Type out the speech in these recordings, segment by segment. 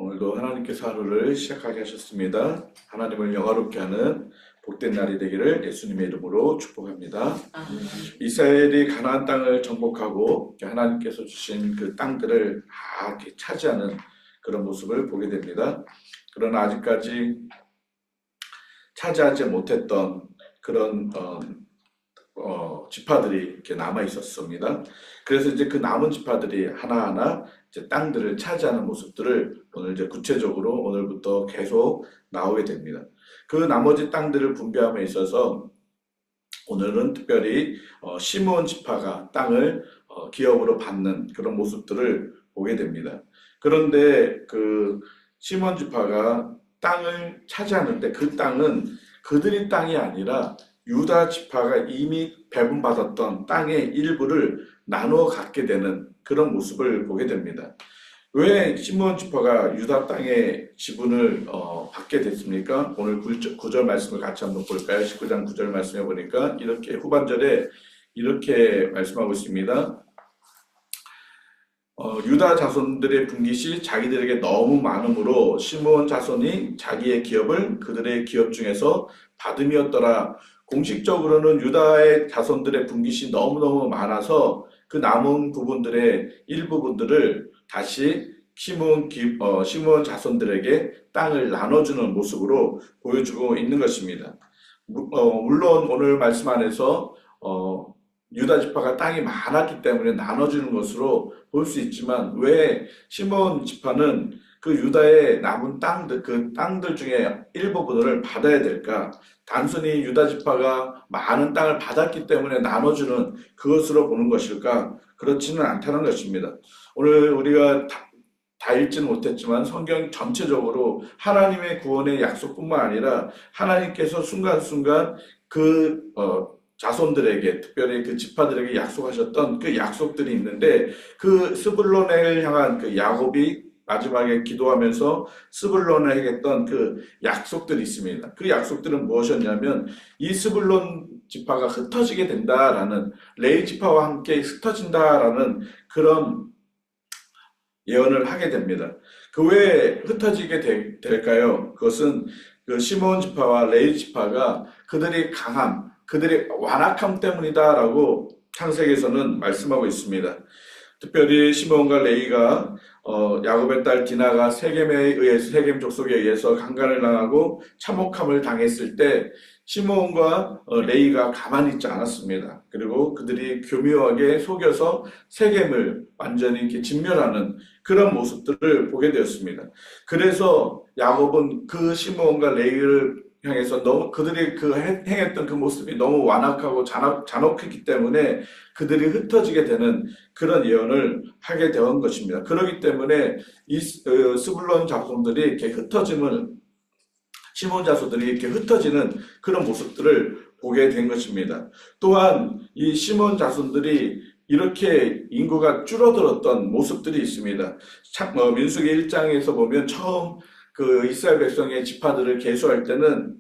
오늘도 하나님께서 하루를 시작하게 하셨습니다. 하나님을 영화롭게 하는 복된 날이 되기를 예수님의 이름으로 축복합니다. 이스라엘이 가나안 땅을 정복하고 하나님께서 주신 그 땅들을 다 이렇게 차지하는 그런 모습을 보게 됩니다. 그러나 아직까지 차지하지 못했던 그런 지파들이 이렇게 남아 있었습니다. 그래서 이제 그 남은 지파들이 하나하나 이제 땅들을 차지하는 모습들을 오늘 이제 구체적으로 오늘부터 계속 나오게 됩니다. 그 나머지 땅들을 분배함에 있어서 오늘은 특별히 시므온 지파가 땅을 기업으로 받는 그런 모습들을 보게 됩니다. 그런데 그 시므온 지파가 땅을 차지하는데 그 땅은 그들의 땅이 아니라 유다 지파가 이미 배분받았던 땅의 일부를 나누어 갖게 되는 그런 모습을 보게 됩니다. 왜 시므온 지파가 유다 땅의 지분을 받게 됐습니까? 오늘 9절 말씀을 같이 한번 볼까요? 19장 9절 말씀해 보니까 이렇게 후반절에 이렇게 말씀하고 있습니다. 유다 자손들의 분깃이 자기들에게 너무 많으므로 시므온 자손이 자기의 기업을 그들의 기업 중에서 받음이었더라. 공식적으로는 유다의 자손들의 분깃이 너무너무 많아서 그 남은 부분들의 일부분들을 다시 시므온 자손들에게 땅을 나눠주는 모습으로 보여주고 있는 것입니다. 물론 오늘 말씀 안에서 유다 지파가 땅이 많았기 때문에 나눠주는 것으로 볼 수 있지만 왜 시므온 지파는 그 유다의 남은 땅들, 그 땅들 중에 일부분을 받아야 될까? 단순히 유다 지파가 많은 땅을 받았기 때문에 나눠주는 그것으로 보는 것일까? 그렇지는 않다는 것입니다. 오늘 우리가 다 읽지는 못했지만 성경 전체적으로 하나님의 구원의 약속뿐만 아니라 하나님께서 순간순간 그 자손들에게, 특별히 그 지파들에게 약속하셨던 그 약속들이 있는데, 그 스불론을 향한 그 야곱이 마지막에 기도하면서 스불론을 했던 그 약속들이 있습니다. 그 약속들은 무엇이었냐면 이 스불론 지파가 흩어지게 된다라는, 레위 지파와 함께 흩어진다라는 그런 예언을 하게 됩니다. 그 왜 흩어지게 될까요? 그것은 그 시므온 지파와 레위 지파가 그들의 강함, 그들의 완악함 때문이다라고 창세기에서는 말씀하고 있습니다. 특별히 시므온과 레위가 야곱의 딸 디나가 세겜 족속에 의해서 강간을 당하고 참혹함을 당했을 때 시므온과 레위가 가만히 있지 않았습니다. 그리고 그들이 교묘하게 속여서 세겜을 완전히 이렇게 진멸하는 그런 모습들을 보게 되었습니다. 그래서 야곱은 그 시므온과 레위를 향해서 그들이 행했던 그 모습이 너무 완악하고 잔혹했기 때문에 그들이 흩어지게 되는 그런 예언을 하게 된 것입니다. 그렇기 때문에 이 스불론 자손들이 이렇게 시므온 자손들이 이렇게 흩어지는 그런 모습들을 보게 된 것입니다. 또한 이 시므온 자손들이 이렇게 인구가 줄어들었던 모습들이 있습니다. 민수기 1장에서 보면 처음 그 이스라엘 백성의 지파들을 계수할 때는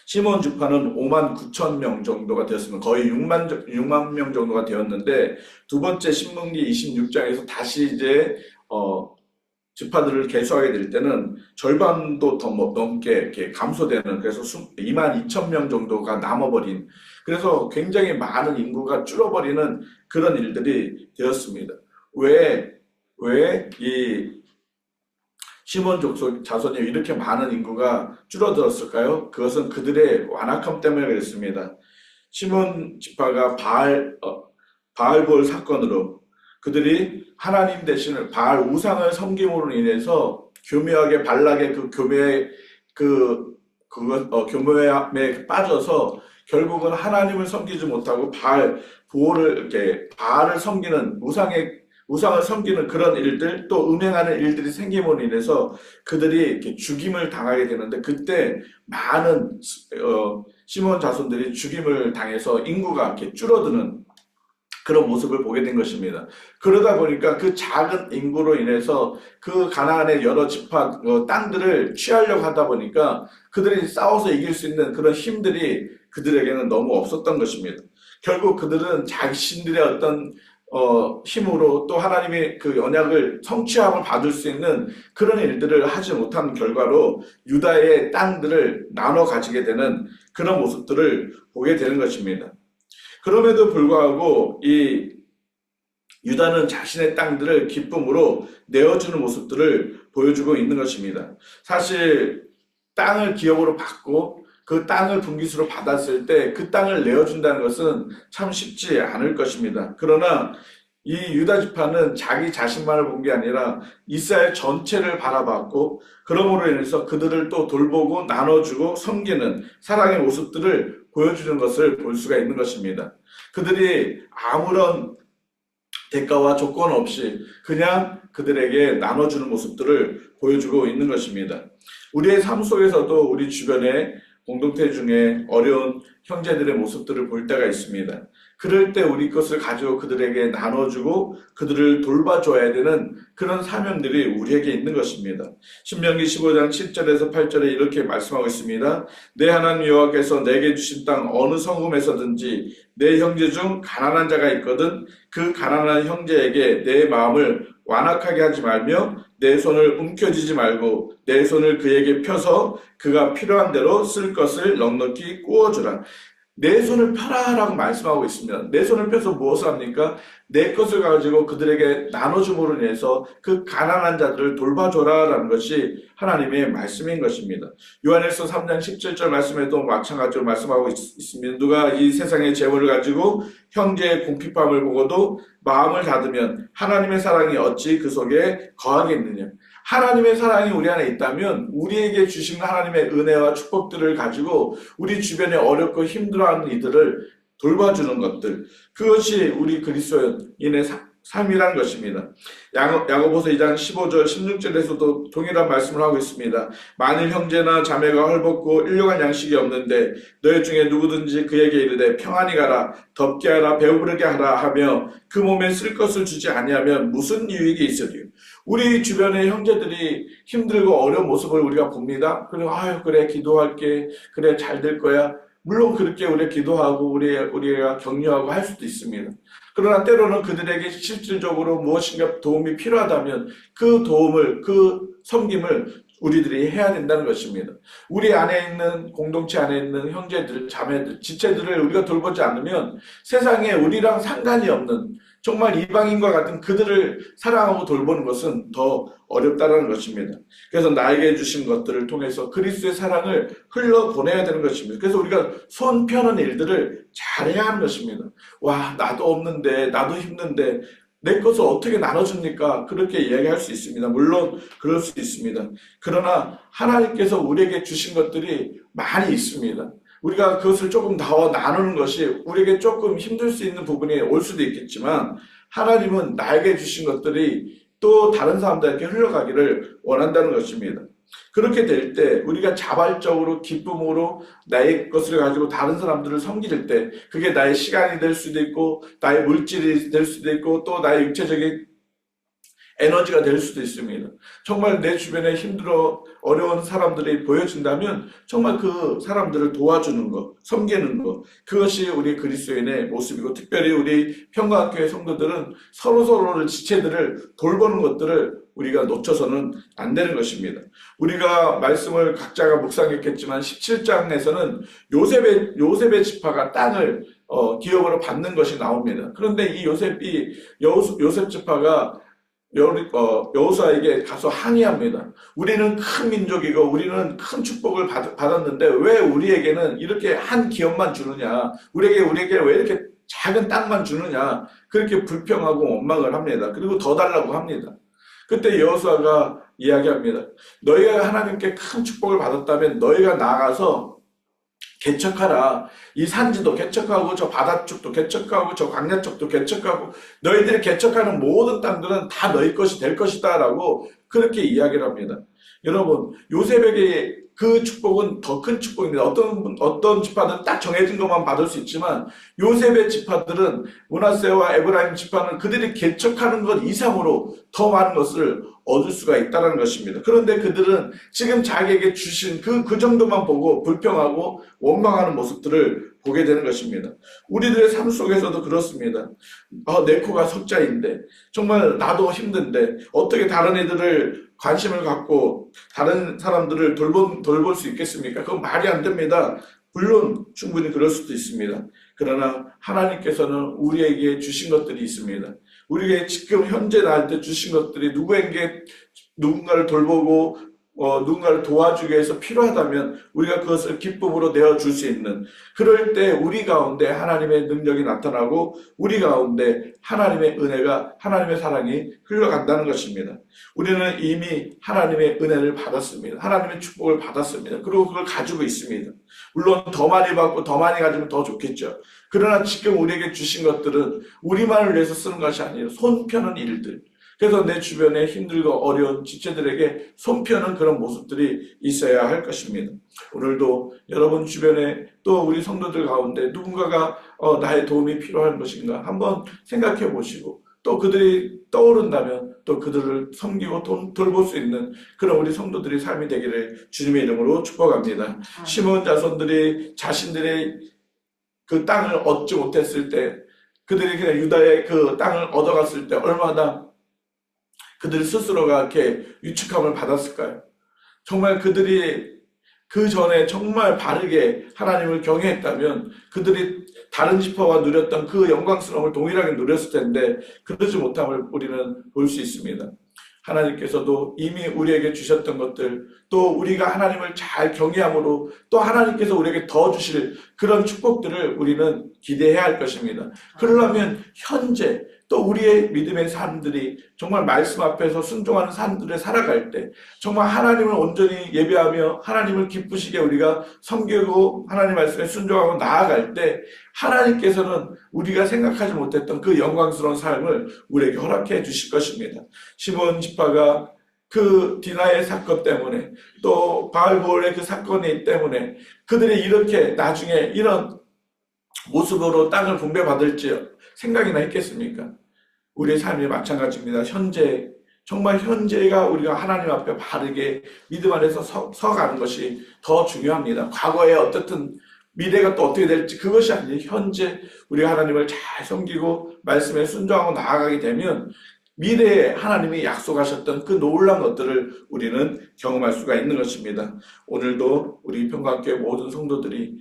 시므온 지파는 5만 9천 명 정도가 되었습니다. 거의 6만 명 정도가 되었는데 두 번째 신명기 26장에서 다시 이제 지파들을 계수하게 될 때는 절반도 더 넘게 이렇게 감소되는, 그래서 2만 2천 명 정도가 남아버린, 그래서 굉장히 많은 인구가 줄어버리는 그런 일들이 되었습니다. 왜 이 시므온 족속 자손이 이렇게 많은 인구가 줄어들었을까요? 그것은 그들의 완악함 때문에 그랬습니다. 시므온 지파가 바알볼 사건으로 그들이 하나님 대신을 바알 우상을 섬김으로 인해서 교묘하게 발락의 그 교묘함에 빠져서 결국은 하나님을 섬기지 못하고 바알을 섬기는 우상을 섬기는 그런 일들, 또 음행하는 일들이 생김으로 인해서 그들이 이렇게 죽임을 당하게 되는데, 그때 많은 시므온 자손들이 죽임을 당해서 인구가 이렇게 줄어드는 그런 모습을 보게 된 것입니다. 그러다 보니까 그 작은 인구로 인해서 그 가나안의 여러 지파 땅들을 취하려고 하다 보니까 그들이 싸워서 이길 수 있는 그런 힘들이 그들에게는 너무 없었던 것입니다. 결국 그들은 자신들의 어떤 힘으로 또 하나님의 그 언약을 성취함을 받을 수 있는 그런 일들을 하지 못한 결과로 유다의 땅들을 나눠 가지게 되는 그런 모습들을 보게 되는 것입니다. 그럼에도 불구하고 이 유다는 자신의 땅들을 기쁨으로 내어주는 모습들을 보여주고 있는 것입니다. 사실 땅을 기업으로 받고 그 땅을 분깃으로 받았을 때 그 땅을 내어준다는 것은 참 쉽지 않을 것입니다. 그러나 이 유다 지파는 자기 자신만을 본 게 아니라 이스라엘 전체를 바라봤고 그러므로 인해서 그들을 또 돌보고 나눠주고 섬기는 사랑의 모습들을 보여주는 것을 볼 수가 있는 것입니다. 그들이 아무런 대가와 조건 없이 그냥 그들에게 나눠주는 모습들을 보여주고 있는 것입니다. 우리의 삶 속에서도 우리 주변에 공동체 중에 어려운 형제들의 모습들을 볼 때가 있습니다. 그럴 때 우리 것을 가지고 그들에게 나눠주고 그들을 돌봐줘야 되는 그런 사명들이 우리에게 있는 것입니다. 신명기 15장 7절에서 8절에 이렇게 말씀하고 있습니다. 내 하나님 여호와께서 내게 주신 땅 어느 성읍에서든지 내 형제 중 가난한 자가 있거든 그 가난한 형제에게 내 마음을 완악하게 하지 말며 내 손을 움켜쥐지 말고 내 손을 그에게 펴서 그가 필요한 대로 쓸 것을 넉넉히 구워주라. 내 손을 펴라라고 말씀하고 있습니다. 내 손을 펴서 무엇을 합니까? 내 것을 가지고 그들에게 나눠줌으로 인해서 그 가난한 자들을 돌봐줘라라는 것이 하나님의 말씀인 것입니다. 요한일서 3장 17절 말씀에도 마찬가지로 말씀하고 있습니다. 누가 이 세상의 재물을 가지고 형제의 궁핍함을 보고도 마음을 닫으면 하나님의 사랑이 어찌 그 속에 거하겠느냐. 하나님의 사랑이 우리 안에 있다면 우리에게 주신 하나님의 은혜와 축복들을 가지고 우리 주변에 어렵고 힘들어하는 이들을 돌봐주는 것들, 그것이 우리 그리스도인의 삶이라는 것입니다. 야고보서 2장 15절 16절에서도 동일한 말씀을 하고 있습니다. 만일 형제나 자매가 헐벗고 일용할 양식이 없는데 너희 중에 누구든지 그에게 이르되 평안히 가라 덥게 하라 배부르게 하라 하며 그 몸에 쓸 것을 주지 아니하면 무슨 유익이 있으리요. 우리 주변의 형제들이 힘들고 어려운 모습을 우리가 봅니다. 그리고 그래 기도할게, 그래 잘 될 거야. 물론 그렇게 우리가 기도하고 우리가 격려하고 할 수도 있습니다. 그러나 때로는 그들에게 실질적으로 무엇인가 도움이 필요하다면 그 도움을, 그 섬김을 우리들이 해야 된다는 것입니다. 우리 안에 있는, 공동체 안에 있는 형제들, 자매들, 지체들을 우리가 돌보지 않으면 세상에 우리랑 상관이 없는 정말 이방인과 같은 그들을 사랑하고 돌보는 것은 더 어렵다는 것입니다. 그래서 나에게 주신 것들을 통해서 그리스도의 사랑을 흘러보내야 되는 것입니다. 그래서 우리가 손 펴는 일들을 잘해야 하는 것입니다. 와, 나도 없는데, 나도 힘든데 내 것을 어떻게 나눠줍니까? 그렇게 이야기할 수 있습니다. 물론 그럴 수 있습니다. 그러나 하나님께서 우리에게 주신 것들이 많이 있습니다. 우리가 그것을 조금 더 나누는 것이 우리에게 조금 힘들 수 있는 부분이 올 수도 있겠지만 하나님은 나에게 주신 것들이 또 다른 사람들에게 흘러가기를 원한다는 것입니다. 그렇게 될 때 우리가 자발적으로 기쁨으로 나의 것을 가지고 다른 사람들을 섬길 때 그게 나의 시간이 될 수도 있고 나의 물질이 될 수도 있고 또 나의 육체적인 에너지가 될 수도 있습니다. 정말 내 주변에 힘들어 어려운 사람들이 보여진다면 정말 그 사람들을 도와주는 것, 섬기는 것, 그것이 우리 그리스도인의 모습이고 특별히 우리 평강교회 성도들은 서로서로를 지체들을 돌보는 것들을 우리가 놓쳐서는 안 되는 것입니다. 우리가 말씀을 각자가 묵상했겠지만 17장에서는 요셉의 지파가 땅을 기업으로 받는 것이 나옵니다. 그런데 이 요셉 지파가 여호수아에게 가서 항의합니다. 우리는 큰 민족이고 우리는 큰 축복을 받았는데 왜 우리에게는 이렇게 한 기업만 주느냐, 우리에게 왜 이렇게 작은 땅만 주느냐, 그렇게 불평하고 원망을 합니다. 그리고 더 달라고 합니다. 그때 여호수아가 이야기합니다. 너희가 하나님께 큰 축복을 받았다면 너희가 나아가서 개척하라. 이 산지도 개척하고 저 바다쪽도 개척하고 저 광야 쪽도 개척하고 너희들이 개척하는 모든 땅들은 다 너희 것이 될 것이다 라고 그렇게 이야기를 합니다. 여러분, 요셉에게 그 축복은 더 큰 축복입니다. 어떤 지파는 딱 정해진 것만 받을 수 있지만 요셉의 지파들은 므낫세와 에브라임 지파는 그들이 개척하는 것 이상으로 더 많은 것을 얻을 수가 있다는 것입니다. 그런데 그들은 지금 자기에게 주신 그 정도만 보고 불평하고 원망하는 모습들을 보게 되는 것입니다. 우리들의 삶 속에서도 그렇습니다. 내 코가 석자인데 정말 나도 힘든데 어떻게 다른 애들을 관심을 갖고 다른 사람들을 돌볼 수 있겠습니까? 그건 말이 안 됩니다. 물론 충분히 그럴 수도 있습니다. 그러나 하나님께서는 우리에게 주신 것들이 있습니다. 우리에게 지금 현재 나한테 주신 것들이 누구에게 누군가를 돌보고 누군가를 도와주기 위해서 필요하다면 우리가 그것을 기쁨으로 내어줄 수 있는, 그럴 때 우리 가운데 하나님의 능력이 나타나고 우리 가운데 하나님의 은혜가, 하나님의 사랑이 흘러간다는 것입니다. 우리는 이미 하나님의 은혜를 받았습니다. 하나님의 축복을 받았습니다. 그리고 그걸 가지고 있습니다. 물론 더 많이 받고 더 많이 가지면 더 좋겠죠. 그러나 지금 우리에게 주신 것들은 우리만을 위해서 쓰는 것이 아니에요. 손펴는 일들. 그래서 내 주변에 힘들고 어려운 지체들에게 손펴는 그런 모습들이 있어야 할 것입니다. 오늘도 여러분 주변에 또 우리 성도들 가운데 누군가가 나의 도움이 필요한 것인가 한번 생각해 보시고, 또 그들이 떠오른다면 또 그들을 섬기고 돌볼 수 있는 그런 우리 성도들의 삶이 되기를 주님의 이름으로 축복합니다. 시몬 자손들이 자신들의 그 땅을 얻지 못했을 때, 그들이 그냥 유다의 그 땅을 얻어갔을 때 얼마나 그들 스스로가 이렇게 유축함을 받았을까요? 정말 그들이 그 전에 정말 바르게 하나님을 경외했다면 그들이 다른 지파와 누렸던 그 영광스러움을 동일하게 누렸을 텐데 그러지 못함을 우리는 볼 수 있습니다. 하나님께서도 이미 우리에게 주셨던 것들, 또 우리가 하나님을 잘 경외함으로 또 하나님께서 우리에게 더 주실 그런 축복들을 우리는 기대해야 할 것입니다. 그러려면 현재 또 우리의 믿음의 삶들이 정말 말씀 앞에서 순종하는 삶들을 살아갈 때 정말 하나님을 온전히 예배하며 하나님을 기쁘시게 우리가 섬기고 하나님 말씀에 순종하고 나아갈 때 하나님께서는 우리가 생각하지 못했던 그 영광스러운 삶을 우리에게 허락해 주실 것입니다. 시몬 지파가 그 디나의 사건 때문에 또 바알볼의 그 사건이 때문에 그들이 이렇게 나중에 이런 모습으로 땅을 분배받을지 생각이나 했겠습니까? 우리의 삶이 마찬가지입니다. 현재, 정말 현재가 우리가 하나님 앞에 바르게 믿음 안에서 서가는 것이 더 중요합니다. 과거에 어떻든 미래가 또 어떻게 될지 그것이 아니에요. 현재 우리가 하나님을 잘 섬기고 말씀에 순종하고 나아가게 되면 미래에 하나님이 약속하셨던 그 놀라운 것들을 우리는 경험할 수가 있는 것입니다. 오늘도 우리 평강교회 모든 성도들이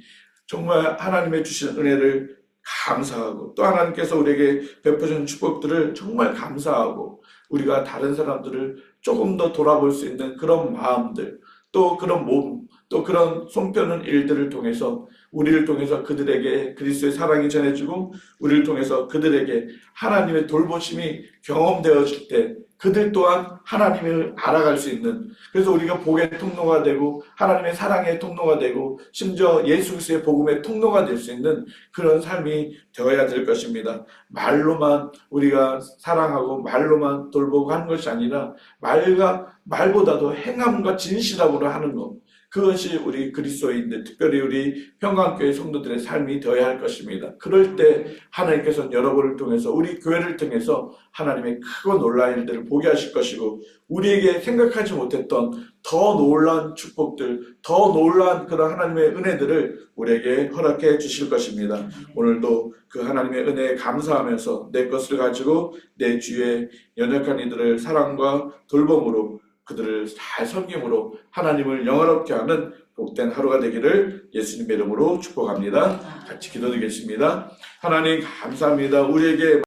정말 하나님의 주신 은혜를 감사하고 또 하나님께서 우리에게 베푸신 축복들을 정말 감사하고 우리가 다른 사람들을 조금 더 돌아볼 수 있는 그런 마음들, 또 그런 몸, 또 그런 손펴는 일들을 통해서 우리를 통해서 그들에게 그리스도의 사랑이 전해지고 우리를 통해서 그들에게 하나님의 돌보심이 경험되어질 때 그들 또한 하나님을 알아갈 수 있는, 그래서 우리가 복의 통로가 되고 하나님의 사랑의 통로가 되고 심지어 예수 그리스도의 복음의 통로가 될 수 있는 그런 삶이 되어야 될 것입니다. 말로만 우리가 사랑하고 말로만 돌보고 하는 것이 아니라 말보다도 행함과 진실함으로 하는 것, 그것이 우리 그리스도인들, 특별히 우리 평강교회 성도들의 삶이 되어야 할 것입니다. 그럴 때 하나님께서는 여러분을 통해서 우리 교회를 통해서 하나님의 크고 놀라운 일들을 보게 하실 것이고 우리에게 생각하지 못했던 더 놀라운 축복들, 더 놀라운 그런 하나님의 은혜들을 우리에게 허락해 주실 것입니다. 오늘도 그 하나님의 은혜에 감사하면서 내 것을 가지고 내 주위에 연약한 이들을 사랑과 돌봄으로 그들을 잘 섬김으로 하나님을 영화롭게 하는 복된 하루가 되기를 예수님의 이름으로 축복합니다. 같이 기도드리겠습니다. 하나님 감사합니다. 우리에게